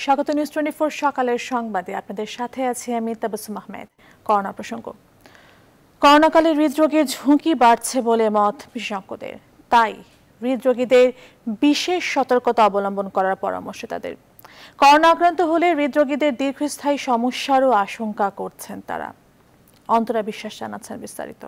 স্বাগত নিউজ 24 সকালের সংবাদে আপনাদের সাথে আছি আমি তাবাসসুম আহমেদ। করোনা প্রসঙ্গ। করোনাকালে হৃদরোগের ঝুঁকি বাড়ছে বলে মত বিশেষজ্ঞদের, তাই হৃদরোগীদের বিশেষ সতর্কতা অবলম্বন করার পরামর্শ তাদের। করোনা আক্রান্ত হলে হৃদরোগীদের দীর্ঘস্থায়ী সমস্যারও আশঙ্কা করছেন তারা। অন্তরা বিশ্বাস জানাচ্ছেন বিস্তারিত।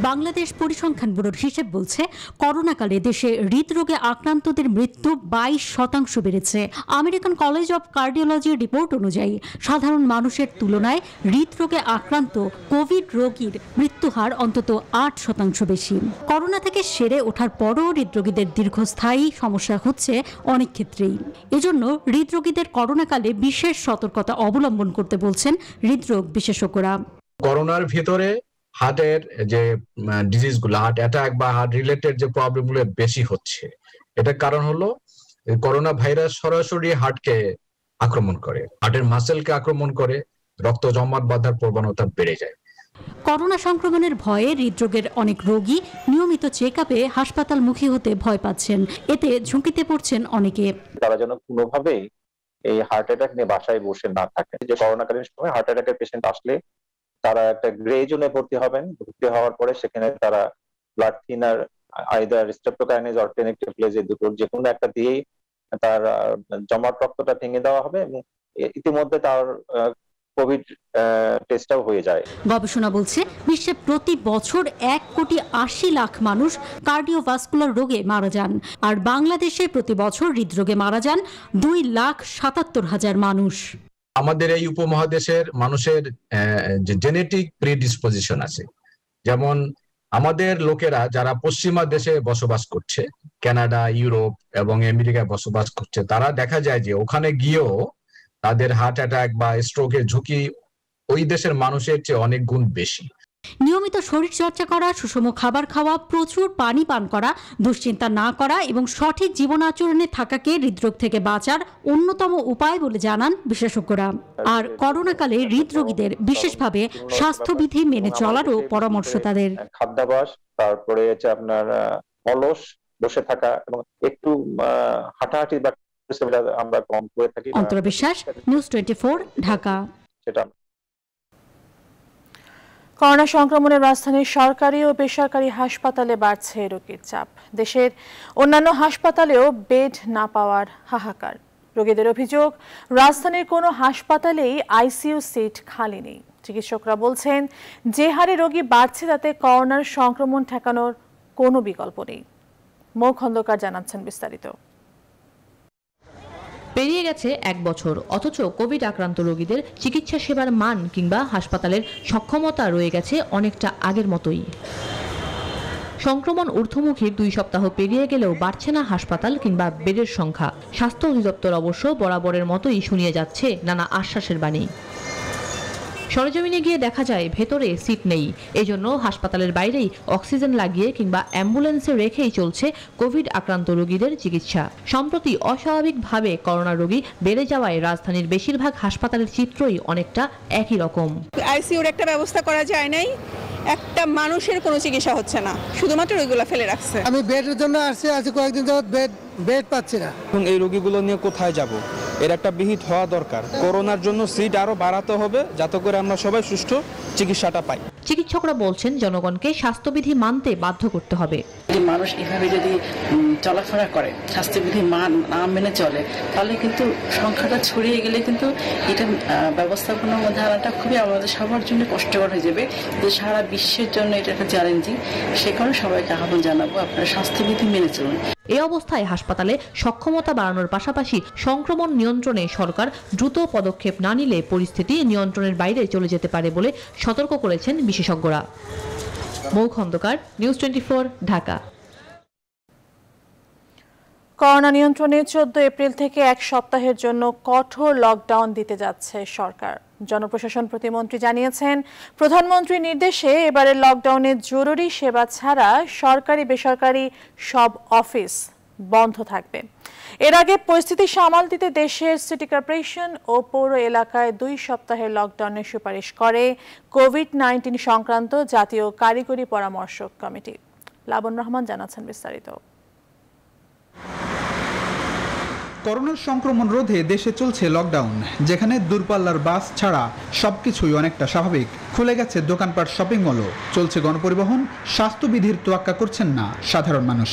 বাংলাদেশ পরিসংখ্যান ব্যুরোর হিসেব বলছে করোনাকালে দেশে হৃদরোগে আক্রান্তদের মৃত্যু 22% বেড়েছে। আমেরিকান কলেজ অব কার্ডিওলজির রিপোর্ট অনুযায়ী সাধারণ মানুষের তুলনায় হৃদরোগে আক্রান্ত কোভিড রোগীর মৃত্যুহার অন্তত 8% বেশি। করোনা থেকে সেরে ওঠার পরও হৃদরোগীদের দীর্ঘস্থায়ী সমস্যা হচ্ছে অনেক ক্ষেত্রেই। এজন্য হৃদরোগীদের করোনাকালে বিশেষ সতর্কতা অবলম্বন করতে বলছেন হৃদরোগ বিশেষজ্ঞরা। করোনার ভিতরে হার্টের যে ডিজিজ গুলো, হার্ট অ্যাটাক বা হার্ট রিলেটেড যে প্রবলেম গুলো বেশি হচ্ছে, এটার কারণ হলো করোনা ভাইরাস সরাসরি হার্টকে আক্রমণ করে, হার্টের মাসেলকে আক্রমণ করে, রক্ত জমাট বাঁধার প্রবণতা বেড়ে যায়। করোনা সংক্রমণের ভয়ে হৃদরোগের অনেক রোগী নিয়মিত চেক আপে হাসপাতালমুখী হতে ভয় পাচ্ছেন। এতে ঝুঁকিতে পড়ছেন অনেকে। তারা যেন কোনোভাবেই এই হার্ট অ্যাটাক নিয়ে বাসায় বসে না থাকে। যে করোনাকালীন সময় হার্ট অ্যাটাকের পেশেন্ট আসলে তারা একটা গ্রে জোনে ভর্তি হবেন। ভর্তি হওয়ার পরে সেখানে তারা ব্লাড থিনার, আইদার স্ট্রেপ্টোকাইনেজ অর টেনেক্টেপ্লেজ, এই দুটোর যে কোনো একটা দিয়েই তার জমাট রক্তটা ভেঙে দেওয়া হবে এবং ইতিমধ্যে তার কোভিড টেস্টটাও হয়ে যায়। গবেষণা বলছে বিশ্বে প্রতি বছর 1,80,00,000 মানুষ কার্ডিওভাস্কুলার রোগে মারা যান, আর বাংলাদেশে প্রতি বছর হৃদরোগে মারা যান 2,77,000 মানুষ। আমাদের এই উপমহাদেশের মানুষের যে জেনেটিক প্রিডিসপোজিশন আছে, যেমন আমাদের লোকেরা যারা পশ্চিমা দেশে বসবাস করছে, কানাডা, ইউরোপ এবং আমেরিকায় বসবাস করছে, তারা দেখা যায় যে ওখানে গিয়েও তাদের হার্ট অ্যাটাক বা স্ট্রোকের ঝুঁকি ওই দেশের মানুষের চেয়ে অনেক গুণ বেশি। নিয়মিত শরীর চর্চা করা, সুষম খাবার খাওয়া, প্রচুর পানি পান করা, দুশ্চিন্তা না করা এবং সঠিক জীবন আচরণে থাকাকে হৃদরোগ থেকে বাঁচার অন্যতম উপায় বলে জানান বিশেষজ্ঞরা। আর করোনাকালে হৃদরোগীদের বিশেষভাবে স্বাস্থ্যবিধি মেনে চলারও পরামর্শ তাদের। খাদ্যাভ্যাস, তারপরে হচ্ছে আপনার অলস বসে থাকা এবং একটু হাঁটাহাঁটি বা আমরা কম করে থাকি। অন্তরা বিশ্বাস, নিউজ 24, ঢাকা। সেটা করোনা সংক্রমণের রাজধানীর সরকারি ও বেসরকারি হাসপাতালে বাড়ছে রোগীর চাপ। দেশের অন্যান্য হাসপাতালেও বেড না পাওয়ার হাহাকার। রোগীদের অভিযোগ, রাজধানীর কোনো হাসপাতালেই আইসিইউ সিট খালি নেই। চিকিৎসকরা বলছেন, যে হারে রোগী বাড়ছে তাতে করোনার সংক্রমণ ঠেকানোর কোনো বিকল্প নেই। মৌ খন্দকার জানাচ্ছেন বিস্তারিত। পেরিয়ে গেছে 1 বছর, অথচ কোভিড আক্রান্ত রোগীদের চিকিৎসা সেবার মান কিংবা হাসপাতালের সক্ষমতা রয়ে গেছে অনেকটা আগের মতোই। সংক্রমণ ঊর্ধ্বমুখী 2 সপ্তাহ পেরিয়ে গেলেও বাড়ছে না হাসপাতাল কিংবা বেডের সংখ্যা। স্বাস্থ্য অধিদপ্তর অবশ্য বরাবরের মতোই শুনিয়ে যাচ্ছে নানা আশ্বাসের বাণী। সরেজমিনে গিয়ে দেখা যায় ভেতরে সিট নেই, এজন্য হাসপাতালের বাইরেই অক্সিজেন লাগিয়ে কিংবা অ্যাম্বুলেন্সে রেখেই চলছে কোভিড আক্রান্ত রোগীদের চিকিৎসা। সম্প্রতি অস্বাভাবিকভাবে করোনা রোগী বেড়ে যাওয়ায় রাজধানীর বেশিরভাগ হাসপাতালের চিত্রই অনেকটা একই রকম। আইসিইউর একটা ব্যবস্থা করা যায় নাই, একটা মানুষের কোনো চিকিৎসা হচ্ছে না, শুধুমাত্র ওইগুলো ফেলে রাখছে। আমি বেডের জন্য আসছি, আজ কয়েকদিন যাবত বেড পাচ্ছি না। এবং এই রোগীগুলো নিয়ে কোথায় যাব? এর একটা বিহিত হওয়া দরকার। করোনার জন্য সিট আরো বাড়াতে হবে যাতে করে আমরা সবাই সুষ্ঠু চিকিৎসাটা পাই। চিকিৎসকরা বলছেন জনগণকে স্বাস্থ্যবিধি মানতে বাধ্য করতে হবে। মানুষ এভাবে যদি চলাফেরা করে, স্বাস্থ্যবিধি না মেনে চলে, তাহলে কিন্তু সংখ্যাটা ছড়িয়ে গেলে কিন্তু এটা ব্যবস্থাপনার মধ্যে আনাটা খুবই আমাদের সবার জন্য কষ্টকর হয়ে যাবে। যে সারা বিশ্বের জন্য এটা একটা চ্যালেঞ্জিং। সে কারণে সবাইকে আহ্বান জানাবো, আপনারা স্বাস্থ্যবিধি মেনে চলুন। এই অবস্থায় হাসপাতালে সক্ষমতা বাড়ানোর পাশাপাশি সংক্রমণ নিয়ন্ত্রণে সরকার দ্রুত পদক্ষেপ না নিলে পরিস্থিতি নিয়ন্ত্রণের বাইরে চলে যেতে পারে বলে সতর্ক করেছেন বিশেষজ্ঞরা। মৌ খন্দকার, নিউজ 24, ঢাকা। করোনা নিয়ন্ত্রণে 14 এপ্রিল থেকে 1 সপ্তাহের জন্য কঠোর লকডাউন দিতে যাচ্ছে সরকার। জনপ্রশাসন প্রতিমন্ত্রী জানিয়েছেন, প্রধানমন্ত্রীর নির্দেশে এবারের লকডাউনে জরুরি সেবা ছাড়া সরকারি বেসরকারি সব অফিস বন্ধ থাকবে। এর আগে পরিস্থিতি সামাল দিতে দেশের সিটি কর্পোরেশন ও পৌর এলাকায় 2 সপ্তাহের লকডাউনের সুপারিশ করে কোভিড-19 সংক্রান্ত জাতীয় কারিগরি পরামর্শক কমিটি। লাবন রহমান জানাচ্ছেন বিস্তারিত। করোনার সংক্রমণ রোধে দেশে চলছে লকডাউন, যেখানে দূরপাল্লার বাস ছাড়া সবকিছুই অনেকটা স্বাভাবিক। খুলে গেছে দোকানপাট, শপিং মলও, চলছে গণপরিবহন। স্বাস্থ্যবিধির তোয়াক্কা করছেন না সাধারণ মানুষ।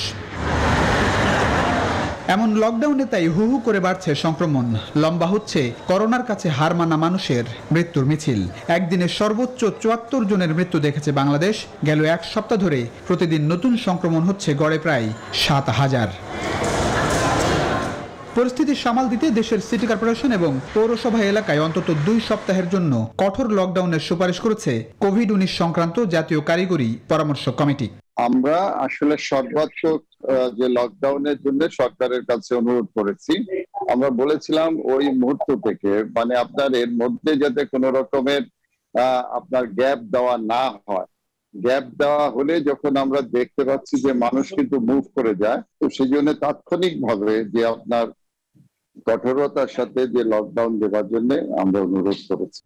এমন লকডাউনে তাই হু হু করে বাড়ছে সংক্রমণ। লম্বা হচ্ছে করোনার কাছে হার মানা মানুষের মৃত্যুর মিছিল। একদিনে সর্বোচ্চ ৭৪ জনের মৃত্যু দেখেছে বাংলাদেশ। গেল এক সপ্তাহ ধরে প্রতিদিন নতুন সংক্রমণ হচ্ছে গড়ে প্রায় ৭,০০০। পরিস্থিতি সামাল দিতে দেশের সিটি কর্পোরেশন এবং পৌরসভা এলাকায় অন্তত ২ সপ্তাহের জন্য কঠোর লকডাউনের সুপারিশ করেছে কোভিড-১৯ সংক্রান্ত জাতীয় কারিগরি পরামর্শ কমিটি। আমরা আসলে সর্বাত্মক যে লকডাউনের জন্য সরকারের কাছে অনুরোধ করেছি। আমরা বলেছিলাম ওই মুহূর্ত থেকে আপনার এর মধ্যে যাতে কোনো রকমের আপনার গ্যাপ দেওয়া না হয়। গ্যাপ দেওয়া হলে যখন আমরা দেখতে পাচ্ছি যে মানুষ কিন্তু মুভ করে যায়, তো সেই জন্য তাৎক্ষণিকভাবে যে আপনার কঠোরতার সাথে যে লকডাউন দেওয়ার জন্য আমরা অনুরোধ করেছি।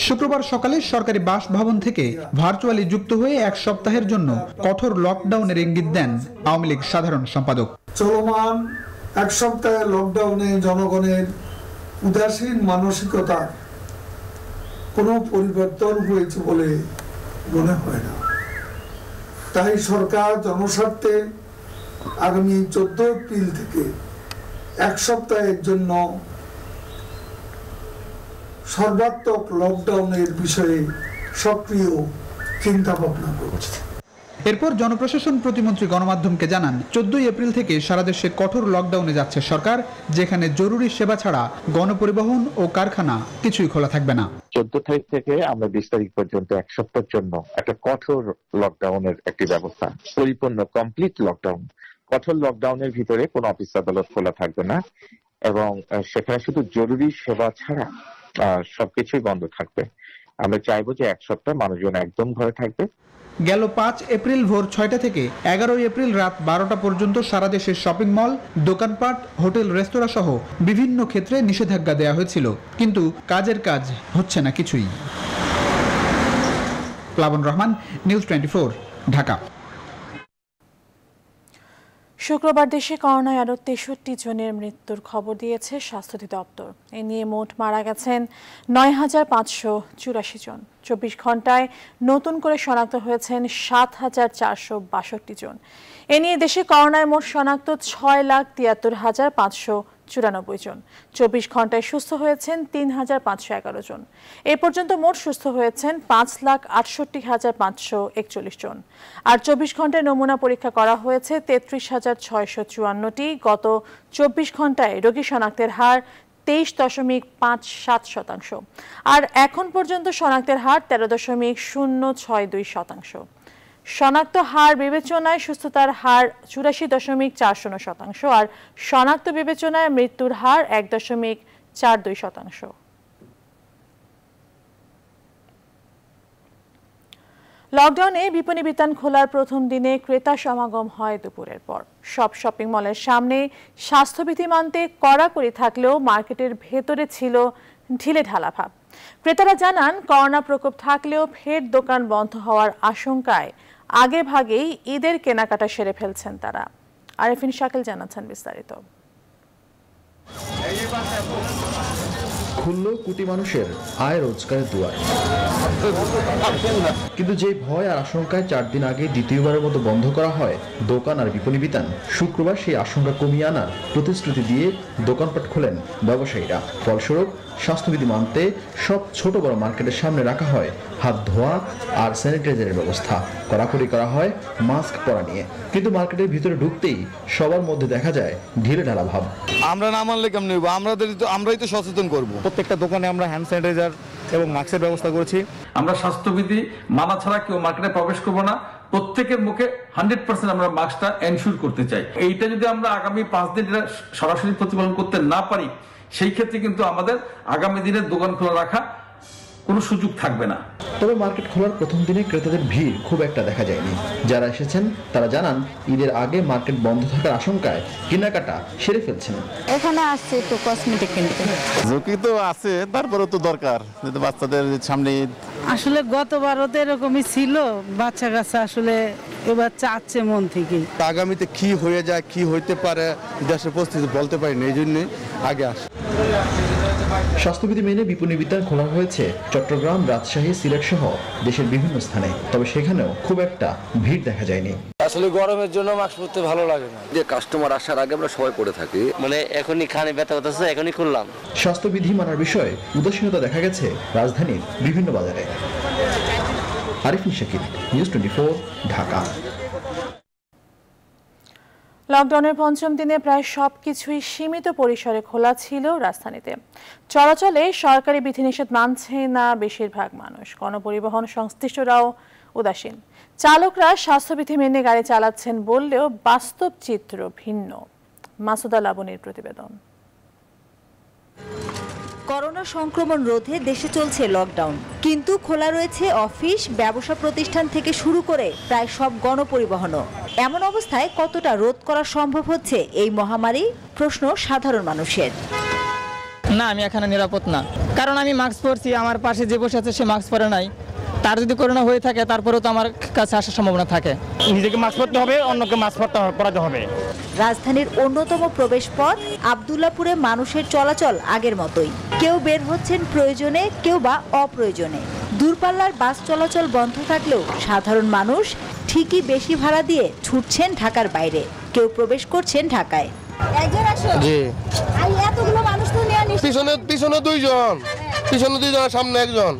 শুক্রবার সকালে সরকারি বাসভবন থেকে ভার্চুয়ালি যুক্ত হয়ে এক সপ্তাহের জন্য কঠোর লকডাউনের ইঙ্গিত দেন আওয়ামী লীগ সাধারণ সম্পাদক। চলমান এক সপ্তাহের লকডাউনে জনগণের উদাসীন মানসিকতা কোনো পরিবর্তন হয়েছে বলে মনে হয় না। তাই সরকার জনস্বার্থে আগামী 14 এপ্রিল থেকে এক সপ্তাহের জন্য সর্বাত্মক লকডাউনের বিষয়ে সক্রিয় চিন্তা ভাবনা করছে। এরপর জনপ্রশাসন প্রতিমন্ত্রী গণমাধ্যমকে জানান, 14 এপ্রিল থেকে সারা দেশে কঠোর লকডাউনে যাচ্ছে সরকার, যেখানে জরুরি সেবা ছাড়া গণপরিবহন ও কারখানা কিছুই খোলা থাকবে না। 14 তারিখ থেকে আমরা 20 তারিখ পর্যন্ত এক সপ্তাহের জন্য একটা কঠোর লকডাউনের একটি ব্যবস্থা, পরিপূর্ণ কমপ্লিট লকডাউন। কঠোর লকডাউনের ভিতরে কোনো অফিস আদালত খোলা থাকবে না এবং সেখানে শুধু জরুরি সেবা ছাড়া সবকিছুই বন্ধ থাকবে। আমরা চাইবো যে এক সপ্তাহ মানুষজন একদম ঘরে থাকবে। গেল 5 এপ্রিল ভোর 6টা থেকে 11 এপ্রিল রাত 12টা পর্যন্ত সারা দেশের শপিং মল, দোকানপাট, হোটেল, রেস্তোরাঁ সহ বিভিন্ন ক্ষেত্রে নিষেধাজ্ঞা দেওয়া হয়েছিল, কিন্তু কাজের কাজ হচ্ছে না কিছুই। প্লাবন রহমান, নিউজ 24, ঢাকা। শুক্রবার দেশে করোনায় আরও 63 জনের মৃত্যুর খবর দিয়েছে স্বাস্থ্য অধিদপ্তর। এ নিয়ে মোট মারা গেছেন ৯,৫৮৪ জন। 24 ঘন্টায় নতুন করে শনাক্ত হয়েছেন ৭,৪৬২ জন। এ নিয়ে দেশে করোনায় মোট শনাক্ত ৬,৭৩,৫৯৪ জন। 24 ঘন্টায় সুস্থ হয়েছেন ৩,৫১১ জন। এ পর্যন্ত মোট সুস্থ হয়েছেন ৫,৬৮,৫৪১ জন। আর 24 ঘন্টায় নমুনা পরীক্ষা করা হয়েছে ৩৩,৬৫৪টি। গত 24 ঘন্টায় রোগী শনাক্তের হার 23.57%। আর এখন পর্যন্ত শনাক্তের হার 13.062%। শনাক্ত হার বিবেচনায় সুস্থতার হার 84.40%। আর শনাক্ত বিবেচনায় মৃত্যুর হার 1.42%। লকডাউনে বিপণী বিতান খোলার প্রথম দিনে ক্রেতা সমাগম হয় দুপুরের পর। সব শপিং মলের সামনে স্বাস্থ্যবিধি মানতে কড়াকড়ি থাকলেও মার্কেটের ভেতরে ছিল ঢিলেঢালা ভাব। ক্রেতারা জানান, করোনা প্রকোপ থাকলেও ফের দোকান বন্ধ হওয়ার আশঙ্কায় আগে ভাগেই ঈদের কেনাকাটা সেরে ফেলছেন তারা। আরেফিন শাকিল জানাচ্ছেন বিস্তারিত। খুলল কোটি মানুষের আয় রোজগারের দুয়ার, কিন্তু যে ভয় আর আশঙ্কায় 4 দিন আগে দ্বিতীয়বারের মতো বন্ধ করা হয় দোকান আর বিপণী বিতান, শুক্রবার সেই আশঙ্কা কমিয়ে আনার প্রতিশ্রুতি দিয়ে দোকানপাট খোলেন ব্যবসায়ীরা। ফলস্বরূপ স্বাস্থ্যবিধি মানতে সব ছোট বড় মার্কেটের সামনে রাখা হয় হাত ধোয়া আর স্যানিটাইজারের ব্যবস্থা। কড়াকড়ি করা হয় মাস্ক পরা নিয়ে, কিন্তু মার্কেটের ভিতরে ঢুকতেই সবার মধ্যে দেখা যায় ঢিলে ঢালা ভাব। আমরা না মানলে কেমন নেব? আমরাই তো সচেতন করব। প্রত্যেকটা দোকানে আমরা হ্যান্ড স্যানিটাইজার এবং মাস্কের ব্যবস্থা করেছি। আমরা স্বাস্থ্যবিধি মানা ছাড়া কেউ মার্কেটে প্রবেশ করবো না। প্রত্যেকের মুখে 100% আমরা মাস্কটা এনশিওর করতে চাই। এইটা যদি আমরা আগামী 5 দিন সরাসরি প্রতিপালন করতে না পারি, সেই ক্ষেত্রে কিন্তু আমাদের আগামী দিনের দোকান খোলা রাখা কোনো সুযোগ থাকবে না। তবে মার্কেট খোলার প্রথম দিনে ক্রেতাদের ভিড় খুব একটা দেখা যায়নি। যারা এসেছেন তারা জানান ঈদের আগে মার্কেট বন্ধ থাকার আশঙ্কায় কেনাকাটা সেরে ফেলছেন। এখানে আসছে একটু কসমেটিক কিনতে। ঝুঁকি তো আছে, তারপরে তো দরকার, যেহেতু বাচ্চাদের সামনে ঈদ। আসলে গতবারও তো এরকমই ছিল, বাচ্চা কাচ্চা আসলে এবার চাচ্ছে মন থেকে। আগামীতে কি হয়ে যায়, কি হইতে পারে দেশের পরিস্থিতি বলতে পারি না, এই জন্যই আগে আসে। স্বাস্থ্যবিধি মেনে বিপণী বিতান খোলা হয়েছে চট্টগ্রাম, রাজশাহী, সিলেট সহ দেশের বিভিন্ন স্থানে। তবে সেখানেও খুব একটা ভিড় দেখা যায়নি। আসলে গরমের জন্য মাস্ক পরতে ভালো লাগে না, যে কাস্টমার আসার আগে আমরা সবাই পরে থাকি, মানে এখনই খানে ব্যথা করতেছে, এখনই খুললাম। স্বাস্থ্যবিধি মানার বিষয়ে উদাসীনতা দেখা গেছে রাজধানীর বিভিন্ন বাজারে। আরিফিন শাকিল, নিউজ 24, ঢাকা। লকডাউনের পঞ্চম দিনে প্রায় সবকিছুই সীমিত পরিসরে খোলা ছিল রাজধানীতে। চলাচলে সরকারি বিধিনিষেধ মানছে না বেশিরভাগ মানুষ। গণপরিবহন সংশ্লিষ্টরাও উদাসীন। চালকরা স্বাস্থ্যবিধি মেনে গাড়ি চালাচ্ছেন বললেও বাস্তব চিত্র ভিন্ন। মাসুদা লাবনীর প্রতিবেদন। করোনা সংক্রমণ রোধে দেশে চলছে লকডাউন, কিন্তু খোলা রয়েছে অফিস, ব্যবসা প্রতিষ্ঠান থেকে শুরু করে প্রায় সব গণপরিবহনও। এমন অবস্থায় কতটা রোধ করা সম্ভব হচ্ছে এই মহামারী, প্রশ্ন সাধারণ মানুষের। না, আমি এখানে নিরাপদ না, কারণ আমি মাস্ক পরছি, আমার পাশে যে বসে আছে সে মাস্ক পরে নাই। তার যদি করোনা হয়ে থাকে তারপরেও তো আমার কাছে আসার সম্ভাবনা থাকে। নিজেকে মাস্ক পরতে হবে, অন্যকে মাস্ক পরাতে হবে। রাজধানীর অন্যতম প্রবেশ পথ আব্দুল্লাপুরে মানুষের চলাচল আগের মতোই। কেউ বের হচ্ছেন প্রয়োজনে, কেউ বা অপ্রয়োজনে। দূরপাল্লার বাস চলাচল বন্ধ থাকলেও সাধারণ মানুষ ঠিকই বেশি ভাড়া দিয়ে ছুটছেন ঢাকার বাইরে, কেউ প্রবেশ করছেন ঢাকায়। এতগুলো মানুষ তো পিছনে দুইজন, সামনে একজন।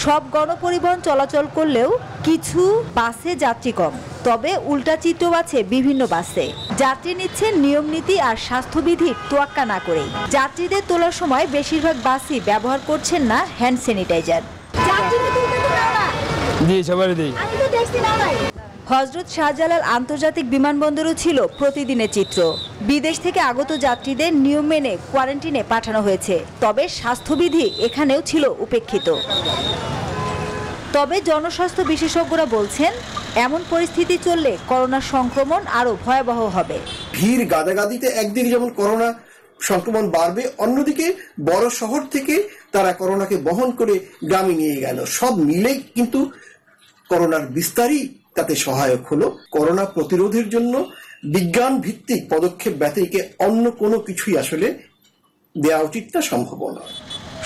সব গণপরিবহন চলাচল করলেও কিছু বাসে যাত্রী কম, তবে উল্টা চিত্র আছে বিভিন্ন বাসে। যাত্রী নিচ্ছেন নিয়ম নীতি আর স্বাস্থ্যবিধির তোয়াক্কা না করেই। যাত্রীদের তোলার সময় বেশিরভাগ বাসই ব্যবহার করছেন না হ্যান্ড স্যানিটাইজার। হযরত শাহজালাল আন্তর্জাতিক বিমানবন্দরও ছিল প্রতিদিনের চিত্র। বিদেশ থেকে আগত যাত্রীদের নিয়ম মেনে কোয়ারেন্টিনে পাঠানো হয়েছে, তবে স্বাস্থ্যবিধি এখানেও ছিল উপেক্ষিত। তবে জনস্বাস্থ্য বিশেষজ্ঞরা বলছেন, এমন পরিস্থিতি চললে করোনা সংক্রমণ আরো ভয়াবহ হবে। ভিড় গাদাগাদিতে একদিকে যেমন করোনা সংক্রমণ বাড়বে, অন্যদিকে বড় শহর থেকে তারা করোনাকে বহন করে গ্রামে নিয়ে গেল। সব মিলেই কিন্তু করোনার বিস্তারই তাতে সহায়ক হলো। করোনা প্রতিরোধের জন্য বিজ্ঞান ভিত্তিক পদক্ষেপ ব্যতিরেকে অন্য কোনো কিছুই আসলে দেওয়া উচিত না, সম্ভব নয়।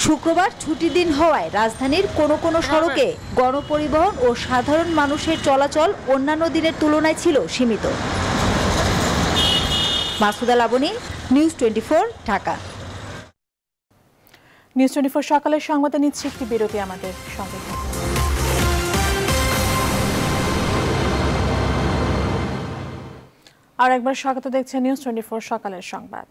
শুক্রবার ছুটির দিন হওয়ায় রাজধানীর কোনো কোনো সড়কে গণপরিবহন ও সাধারণ মানুষের চলাচল অন্যান্য দিনের তুলনায় ছিল সীমিত। মাসুদা লাবনী, নিউজ 24, ঢাকা। নিউজ 24 সকালের সংবাদে নিচ্ছে একটি বিরতি, আমাদের সঙ্গে থাকুন। আর একবার স্বাগত, দেখছেন নিউজ 24 সকালের সংবাদ।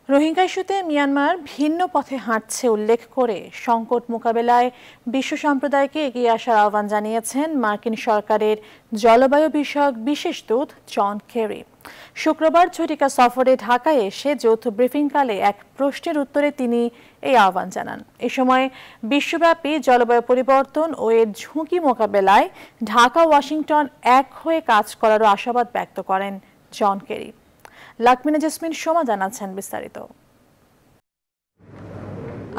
রোহিঙ্গা ইস্যুতে মিয়ানমার ভিন্ন পথে হাঁটছে উল্লেখ করে সংকট মোকাবেলায় বিশ্ব সম্প্রদায়কে এগিয়ে আসার আহ্বান জানিয়েছেন মার্কিন সরকারের জলবায়ু বিষয়ক বিশেষ দূত জন কেরি। শুক্রবার ছুটিকা সফরে ঢাকায় এসে যৌথ ব্রিফিংকালে এক প্রশ্নের উত্তরে তিনি এই আহ্বান জানান। এ সময় বিশ্বব্যাপী জলবায়ু পরিবর্তন ও এর ঝুঁকি মোকাবেলায় ঢাকা ওয়াশিংটন এক হয়ে কাজ করারও আশাবাদ ব্যক্ত করেন জন কেরি। লাকমিনা জেসমিন সোমা জানাচ্ছেন বিস্তারিত।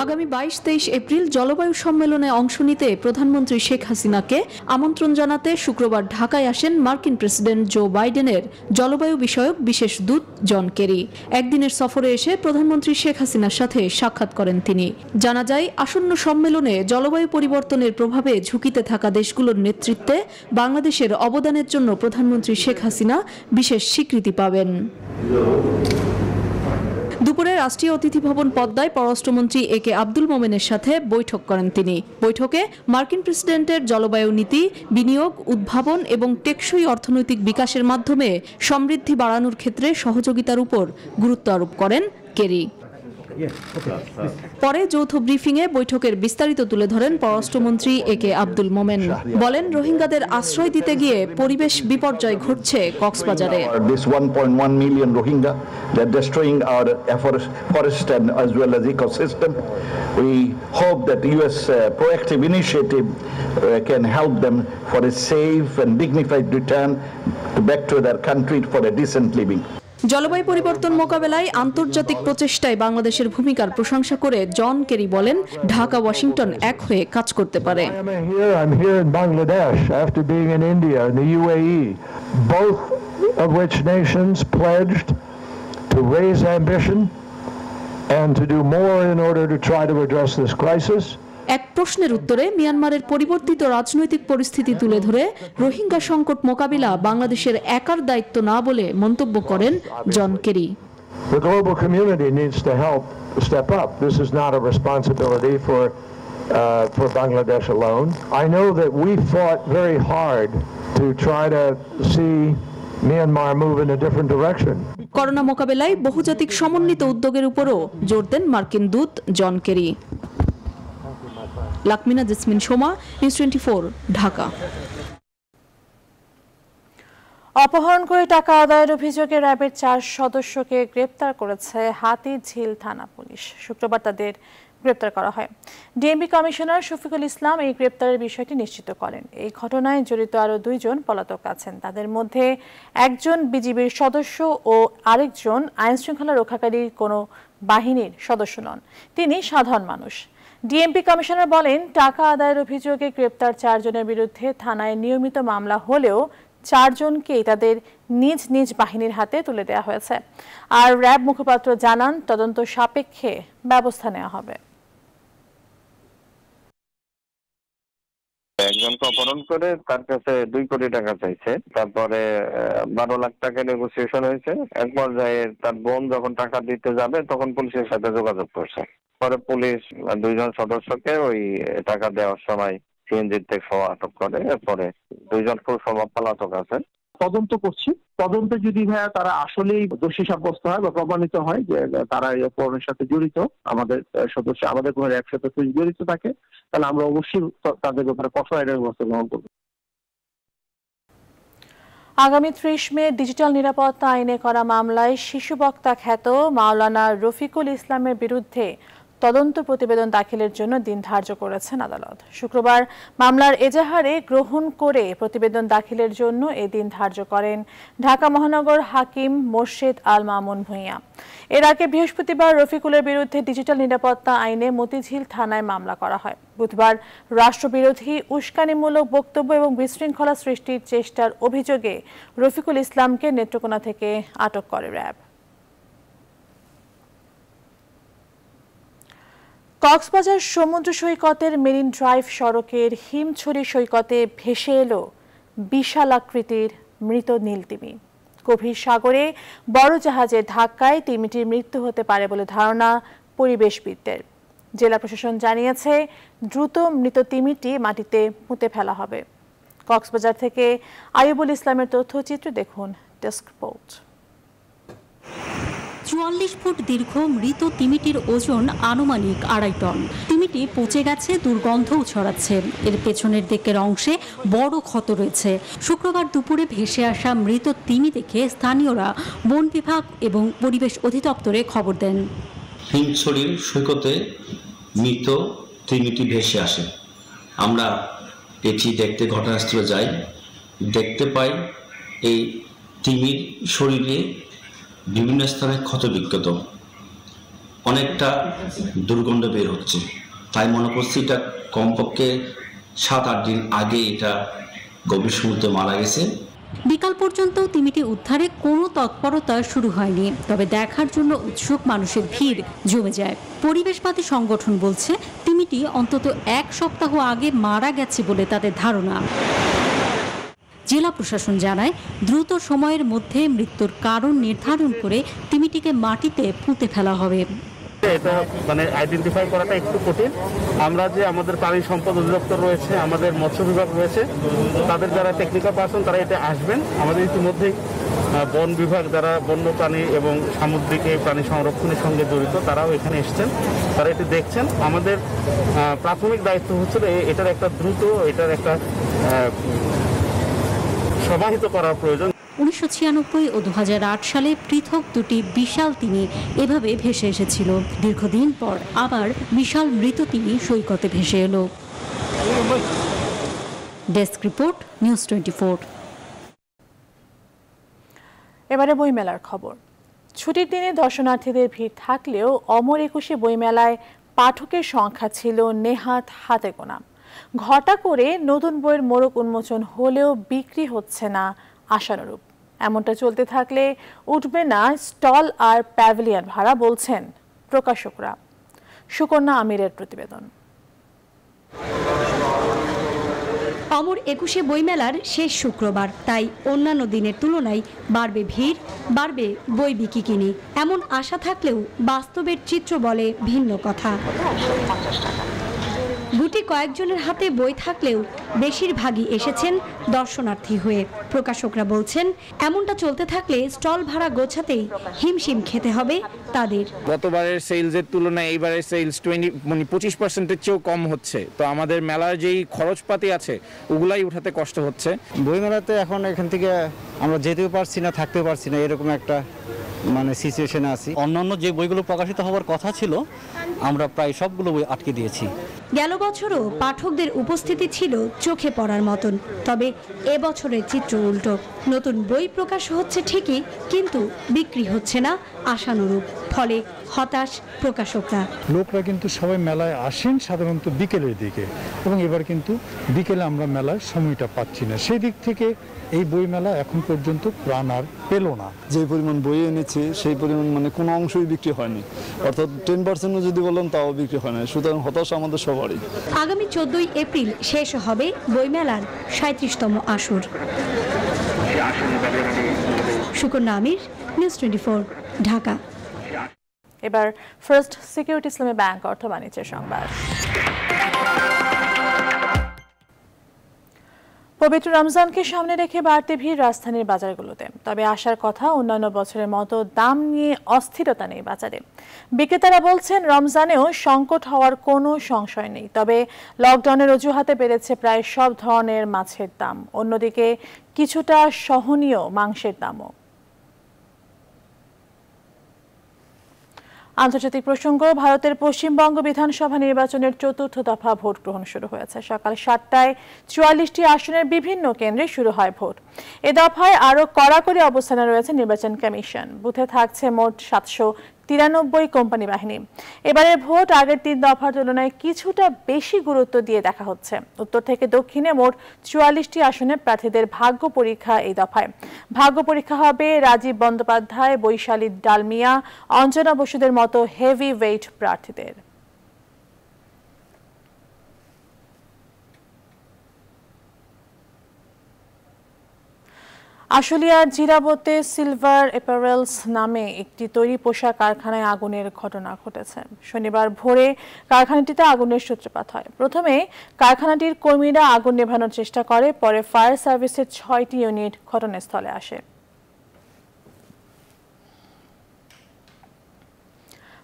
আগামী 22-23 এপ্রিল জলবায়ু সম্মেলনে অংশ নিতে প্রধানমন্ত্রী শেখ হাসিনাকে আমন্ত্রণ জানাতে শুক্রবার ঢাকায় আসেন মার্কিন প্রেসিডেন্ট জো বাইডেনের জলবায়ু বিষয়ক বিশেষ দূত জন কেরি। একদিনের সফরে এসে প্রধানমন্ত্রী শেখ হাসিনার সাথে সাক্ষাৎ করেন তিনি। জানা যায়, আসন্ন সম্মেলনে জলবায়ু পরিবর্তনের প্রভাবে ঝুঁকিতে থাকা দেশগুলোর নেতৃত্বে বাংলাদেশের অবদানের জন্য প্রধানমন্ত্রী শেখ হাসিনা বিশেষ স্বীকৃতি পাবেন। দুপুরে রাষ্ট্রীয় অতিথি ভবন পদ্মায় পররাষ্ট্রমন্ত্রী একে আব্দুল মোমেনের সাথে বৈঠক করেন তিনি। বৈঠকে মার্কিন প্রেসিডেন্টের জলবায়ু নীতি, বিনিয়োগ, উদ্ভাবন এবং টেকসই অর্থনৈতিক বিকাশের মাধ্যমে সমৃদ্ধি বাড়ানোর ক্ষেত্রে সহযোগিতার উপর গুরুত্ব আরোপ করেন কেরি। পরে যৌথ ব্রিফিংয়ে বৈঠকের বিস্তারিত তুলে ধরেন পররাষ্ট্রমন্ত্রী একে আব্দুল মোমেন। বলেন, রোহিঙ্গাদের আশ্রয় দিতে গিয়ে পরিবেশ বিপর্যয় ঘটছে কক্সবাজারে। This 1.1 million Rohingya, they're destroying our forest and as well as ecosystem. We hope that US proactive initiative can help them for a safe and dignified return back to their country for a decent living. জলবায়ু পরিবর্তন মোকাবেলায় আন্তর্জাতিক প্রচেষ্টায় বাংলাদেশের ভূমিকার প্রশংসা করে John Kerry বলেন, ঢাকা ওয়াশিংটন এক হয়ে কাজ করতে পারে। I'm here in Bangladesh after being in India and the UAE, both of which nations pledged to raise ambition and to do more in order to try to address this crisis. এক প্রশ্নের উত্তরে মিয়ানমারের পরিবর্তিত রাজনৈতিক পরিস্থিতি তুলে ধরে রোহিঙ্গা সংকট মোকাবিলা বাংলাদেশের একার দায়িত্ব না বলে মন্তব্য করেন John Kerry. The global community needs to help step up. This is not a responsibility for Bangladesh alone. I know that we fought very hard to try to see Myanmar move in a different direction. Corona মোকাবেলায় বহুজাতিক সমন্বিত উদ্যোগের উপরও জোর দেন মার্কিন দূত John Kerry. লাকমিনা jasmine Soma, news 24, Dhaka. অপহরণ করে টাকা আদায়ের অভিযোগে র্যাবের 4 সদস্যকে গ্রেপ্তার করেছে হাতিঝিল থানা পুলিশ। শুক্রবার তাদের গ্রেপ্তার করা হয়। ডিএমপি কমিশনার শফিকুল ইসলাম এই গ্রেপ্তারের বিষয়টি নিশ্চিত করেন। এই ঘটনায় জড়িত আরও 2 জন পলাতক আছেন। তাদের মধ্যে একজন বিজিবির সদস্য ও আরেকজন আইনশৃঙ্খলা রক্ষাকারী কোনো বাহিনীর সদস্য নন, তিনি সাধারণ মানুষ। ডিএমপি কমিশনার বলেন, টাকা আদায়ের অভিযোগে গ্রেপ্তার 4 জনের বিরুদ্ধে থানায় নিয়মিত মামলা হলেও 4 জনকেই তাদের নিজ নিজ বাহিনীর হাতে তুলে দেওয়া হয়েছে। আর র্যাব মুখপাত্র জানান, তদন্ত সাপেক্ষে ব্যবস্থা নেওয়া হবে। একজনকে অপহরণ করে তার কাছে 2 কোটি টাকা চাইছে, তারপরে 12 লাখ টাকা নেগোসিয়েশন হয়েছে। এক পর্যায়ে তার বোন যখন টাকা দিতে যাবে তখন পুলিশের সাথে যোগাযোগ করছে। পরে পুলিশ 2 জন সদস্যকে ওই টাকা দেওয়ার সময় সিএনজি থেকে আটক করে। এরপরে 2 জন খুব সম্ভব পলাতক আছেন। তদন্ত করছি। তদন্তে যদি ভাইয়া তারা আসলেই দোষী সাব্যস্ত হয় বা প্রমাণিত হয় যে তারা এই অপহরণের সাথে জড়িত, আমাদের সদস্য, আমাদের কোনো এক সদস্য জড়িত থাকে, তাহলে আমরা অবশ্যই তাদের ব্যাপারে কঠোর আইনের ব্যবস্থা গ্রহণ করব। আগামী 30 মে ডিজিটাল নিরাপত্তা আইনে করা মামলায় শিশু বক্তা খ্যাত মাওলানা রফিকুল ইসলামের বিরুদ্ধে তদন্ত প্রতিবেদন দাখিলের জন্য দিন ধার্য করেছেন আদালত। শুক্রবার মামলার এজাহারে গ্রহণ করে প্রতিবেদন দাখিলের জন্য এই দিন ধার্য করেন ঢাকা মহানগর হাকিম মোর্শেদ আল মামুন ভূঁইয়া। এর আগে বৃহস্পতিবার রফিকুলের বিরুদ্ধে ডিজিটাল নিরাপত্তা আইনে মতিঝিল থানায় মামলা করা হয়। বুধবার রাষ্ট্রবিরোধী উস্কানিমূলক বক্তব্য এবং বিশৃঙ্খলা সৃষ্টির চেষ্টার অভিযোগে রফিকুল ইসলামকে নেত্রকোনা থেকে আটক করে র্যাব। কক্সবাজার সমুদ্র সৈকতের মেরিন ড্রাইভ সড়কের হিমছড়ি সৈকতে ভেসে এলো বিশালাকৃতির মৃত নীলতিমি। গভীর সাগরে বড় জাহাজের ধাক্কায় তিমিটির মৃত্যু হতে পারে বলে ধারণা পরিবেশবিদদের। জেলা প্রশাসন জানিয়েছে, দ্রুত মৃত তিমিটি মাটিতে পুঁতে ফেলা হবে। কক্সবাজার থেকে আইয়ুবুল ইসলামের তথ্যচিত্র দেখুন ডেস্ক রিপোর্ট। 44 ফুট দীর্ঘ মৃত তিমিটির ওজন আনুমানিক 2.5 টন। তিমিটি পচে গেছে, দুর্গন্ধও ছড়াচ্ছে। এর পেছনের দিকের অংশে বড় ক্ষত রয়েছে। শুক্রবার দুপুরে ভেসে আসা মৃত তিমি দেখে স্থানীয়রা বন বিভাগ এবং পরিবেশ অধিদপ্তরে খবর দেন। হিমছড়ির সৈকতে মৃত তিমিটি ভেসে আসে। আমরা এটি দেখতে ঘটনাস্থলে যাই, দেখতে পাই এই তিমির শরীরে বিভিন্ন স্থানে ক্ষত বিক্ষত, অনেকটা দুর্গন্ধ বের হচ্ছে। তাই মনে করছি এটা কমপক্ষে 7-8 দিন আগে এটা গভীর সমুদ্রে মারা গেছে। বিকাল পর্যন্ত তিমিটি উদ্ধারে কোনো তৎপরতা শুরু হয়নি, তবে দেখার জন্য উৎসুক মানুষের ভিড় জমে যায়। পরিবেশবাদী সংগঠন বলছে তিমিটি অন্তত 1 সপ্তাহ আগে মারা গেছে বলে তাদের ধারণা। জেলা প্রশাসন জানায়, দ্রুত সময়ের মধ্যে মৃত্যুর কারণ নির্ধারণ করে তিমিটিকে মাটিতে পুঁতে ফেলা হবে। এটা আইডেন্টিফাই করাটা একটু কঠিন। আমরা যে আমাদের প্রাণী সম্পদ অধিদপ্তর রয়েছে, আমাদের মৎস্য বিভাগ রয়েছে, তাদের যারা টেকনিক্যাল পার্সন তারা এটা আসবেন। আমাদের ইতিমধ্যেই বন বিভাগ যারা বন্যপ্রাণী এবং সামুদ্রিক প্রাণী সংরক্ষণের সঙ্গে জড়িত তারাও এখানে এসেছেন, তারা এটি দেখছেন। আমাদের প্রাথমিক দায়িত্ব হচ্ছে এটার একটা দ্রুত সমাহিত করার প্রয়োজন। 1996 ও 2008 সালে পৃথক দুটি বিশাল তিমি এভাবে ভেসে এসেছিল। দীর্ঘদিন পর আবার বিশাল মৃত তিমি সৈকতে ভেসে এলো। Desk report, news 24। এবারে বইমেলার খবর। ছুটির দিনে দর্শনার্থীদের ভিড় থাকলেও অমর একুশে বইমেলায় পাঠকের সংখ্যা ছিল নেহাত হাতে গোনা। ঘটা করে নতুন বইয়ের মোড়ক উন্মোচন হলেও বিক্রি হচ্ছে না আশানুরূপ। এমনটা চলতে থাকলে উঠবে না স্টল আর প্যাভিলিয়ন ভাড়া, বলছেন প্রকাশকরা। সুকন্যা আমিরের প্রতিবেদন। অমর একুশে বইমেলার শেষ শুক্রবার, তাই অন্যান্য দিনের তুলনায় বাড়বে ভিড়, বাড়বে বই বিক্রি। এমন আশা থাকলেও বাস্তবের চিত্র বলে ভিন্ন কথা। গুটি কয়েকজনের হাতে বই থাকলেও বেশিরভাগই এসেছেন দর্শনার্থী হয়ে। প্রকাশকরা বলছেন, এমনটা চলতে থাকলে স্টল ভাড়া গোছাতেই হিমশিম খেতে হবে তাদের। গতবারের সেলসের তুলনায় এইবারের সেলস 25%-এর চেয়েও কম হচ্ছে। তো আমাদের মেলার যেই খরচপাতি আছে ওগুলাই উঠাতে কষ্ট হচ্ছে। বইমেলাতে এখন এখান থেকে আমরা যেতেও পারছি না, থাকতেও পারছি না, এরকম একটা সিচুয়েশনে আছি। অন্যান্য যে বইগুলো প্রকাশিত হওয়ার কথা ছিল আমরা প্রায় সবগুলো বই আটকে দিয়েছি। গেল বছরও পাঠকদের উপস্থিতি ছিল চোখে পড়ার মতন, তবে এবছরের চিত্র উল্টো। নতুন বই প্রকাশ হচ্ছে ঠিকই, কিন্তু বিক্রি হচ্ছে না আশানুরূপ। ফলে হতাশ প্রকাশকরা। লোকরা কিন্তু সবাই মেলায় আসেন সাধারণত বিকেলের দিকে, এবং এবার কিন্তু বিকেলে আমরা মেলার সময়টা পাচ্ছি না। সেই দিক থেকে এই বই মেলা এখন পর্যন্ত প্রাণ আর পেল না। যে পরিমাণ বই এনেছে সেই পরিমাণ কোনো অংশই বিক্রি হয়নি, অর্থাৎ 10% যদি বলেন তাও বিক্রি হয় না। সুতরাং হতাশ আমাদের সবারই। আগামী 14 এপ্রিল শেষ হবে বইমেলার 37তম আসর। সুকন্যা আমির, নিউজ 24, ঢাকা। এবার ফার্স্ট সিকিউরিটি ইসলামী ব্যাংক অর্থ বাণিজ্যের সংবাদ। পবিত্র রমজানকে সামনে রেখে বাড়তে ভিড় রাজধানীর বাজারগুলোতে। তবে আসার কথা অন্যান্য বছরের মতো দাম নিয়ে অস্থিরতা নেই বাজারে। বিক্রেতারা বলছেন, রমজানেও সংকট হওয়ার কোনো সংশয় নেই। তবে লকডাউনের অজুহাতে বেড়েছে প্রায় সব ধরনের মাছের দাম। অন্যদিকে কিছুটা সহনীয় মাংসের দামও। আন্তর্জাতিক প্রসঙ্গ। ভারতের পশ্চিমবঙ্গ বিধানসভা নির্বাচনের চতুর্থ দফা ভোট গ্রহণ শুরু হয়েছে। সকাল 7টায় 44টি আসনের বিভিন্ন কেন্দ্রে শুরু হয় ভোট। এ দফায় আরও কড়াকড়ি অবস্থানে রয়েছে নির্বাচন কমিশন। বুথে থাকছে মোট 793 কোম্পানি বাহিনী। এবারের ভোট আগের 3 দফার তুলনায় কিছুটা বেশি গুরুত্ব দিয়ে দেখা হচ্ছে। উত্তর থেকে দক্ষিণে মোট 44টি আসনে প্রার্থীদের ভাগ্য পরীক্ষা এই দফায়। ভাগ্য পরীক্ষা হবে রাজীব বন্দ্যোপাধ্যায়, বৈশালী ডালমিয়া, অঞ্জনা বসুদের মতো হেভি ওয়েট প্রার্থীদের। আশুলিয়ার জিরাবতে সিলভার অ্যাপারেলস নামে একটি তৈরি পোশাক কারখানায় আগুনের ঘটনা ঘটেছে। শনিবার ভোরে কারখানাটিতে আগুনের সূত্রপাত হয়। প্রথমে কারখানাটির কর্মীরা আগুন নেভানোর চেষ্টা করে, পরে ফায়ার সার্ভিসের 6টি ইউনিট ঘটনাস্থলে আসে।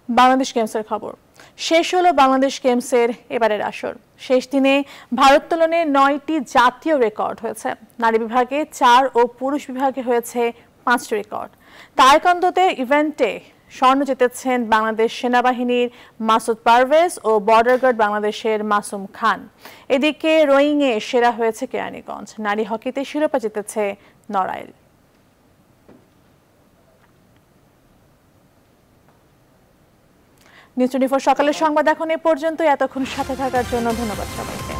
বাংলাদেশ গেমসের খবর। শেষ হলো বাংলাদেশ গেমসের এবারের আসর। শেষ দিনে ভারোত্তোলনে 9টি জাতীয় রেকর্ড হয়েছে। নারী বিভাগে 4 ও পুরুষ বিভাগে হয়েছে 5টি রেকর্ড। তায়কোয়ান্দোতে ইভেন্টে স্বর্ণ জিতেছেন বাংলাদেশ সেনাবাহিনীর মাসুদ পারভেজ ও বর্ডার গার্ড বাংলাদেশের মাসুম খান। এদিকে রোয়িংয়ে সেরা হয়েছে কেরানীগঞ্জ। নারী হকিতে শিরোপা জিতেছে নড়াইল। নিউজ 24 সকালের সংবাদ এখন এ পর্যন্ত। এতক্ষণ সাথে থাকার জন্য ধন্যবাদ সবাইকে।